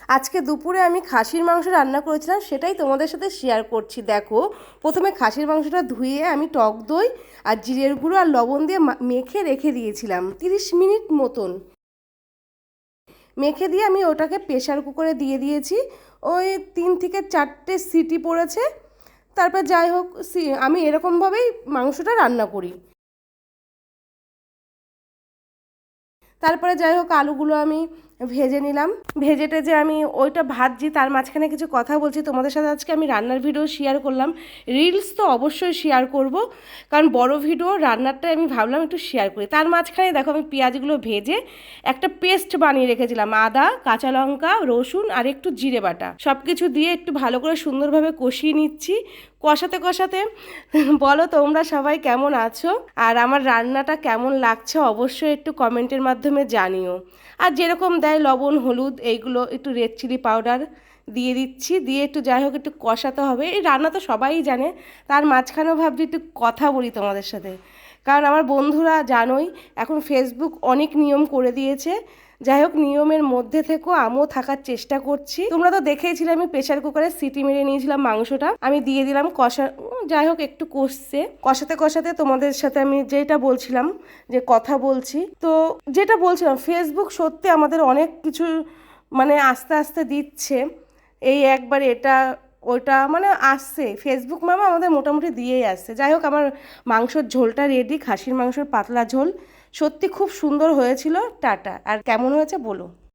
আজকে দুপুরে আমি খাসির মাংস রান্না করেছিলাম, সেটাই তোমাদের সাথে শেয়ার করছি। দেখো, প্রথমে খাসির মাংসটা ধুয়ে আমি টক দই আর জিরের গুঁড়ো আর লবণ দিয়ে মেখে রেখে দিয়েছিলাম 30 মিনিট মতন। মেখে দিয়ে আমি ওটাকে প্রেশার কুকারে দিয়ে দিয়েছি। ওই 3 থেকে 4টে সিটি পড়েছে। তারপর যাই হোক, আমি এরকমভাবেই মাংসটা রান্না করি। তারপরে যাই হোক, আলুগুলো আমি ভেজে নিলাম। ভেজে টেজে আমি ওইটা ভাজছি, তার মাঝখানে কিছু কথা বলছি তোমাদের সাথে। আজকে আমি রান্নার ভিডিও শেয়ার করলাম, রিলস তো অবশ্যই শেয়ার করব, কারণ বড় ভিডিও রান্নারটাই আমি ভাবলাম একটু শেয়ার করি। তার মাঝখানে দেখো, আমি পেঁয়াজগুলো ভেজে একটা পেস্ট বানিয়ে রেখেছিলাম, আদা, কাঁচা লঙ্কা, রসুন আর একটু জিরে বাটা, সব কিছু দিয়ে একটু ভালো করে সুন্দরভাবে কষিয়ে নিচ্ছি। কষাতে কষাতে বলো তোমরা সবাই কেমন আছো, আর আমার রান্নাটা কেমন লাগছে অবশ্যই একটু কমেন্টের মাধ্যমে জানিও। আর যেরকম দেয় লবণ, হলুদ, এইগুলো একটু রেড চিলি পাউডার দিয়ে দিচ্ছি। দিয়ে একটু যাই হোক একটু কষাতে হবে। এই রান্না তো সবাই জানে, তার মাঝখানেও ভাবছি একটু কথা বলি তোমাদের সাথে, কারণ আমার বন্ধুরা জানোই এখন ফেসবুক অনেক নিয়ম করে দিয়েছে। যাই হোক, নিয়মের মধ্যে থেকেও আমিও থাকার চেষ্টা করছি। তোমরা তো দেখেইছিলে আমি প্রেশার কুকারে সিটি মেরে নিয়েছিলাম মাংসটা, আমি দিয়ে দিলাম কষা। যাই হোক, একটু কষছে, কষাতে কষাতে তোমাদের সাথে আমি যেটা বলছিলাম যে কথা বলছি, তো যেটা বলছিলাম ফেসবুক সত্যি আমাদের অনেক কিছু মানে আস্তে আস্তে দিচ্ছে। এই একবার এটা ওইটা মানে আসছে, ফেসবুক মামা আমাদের মোটামুটি দিয়েই আসছে। যাই হোক, আমার মাংসর ঝোলটা রেডি, খাসির মাংসর পাতলা ঝোল। সত্যি খুব সুন্দর হয়েছিল। টাটা। আর কেমন হয়েছে বলো।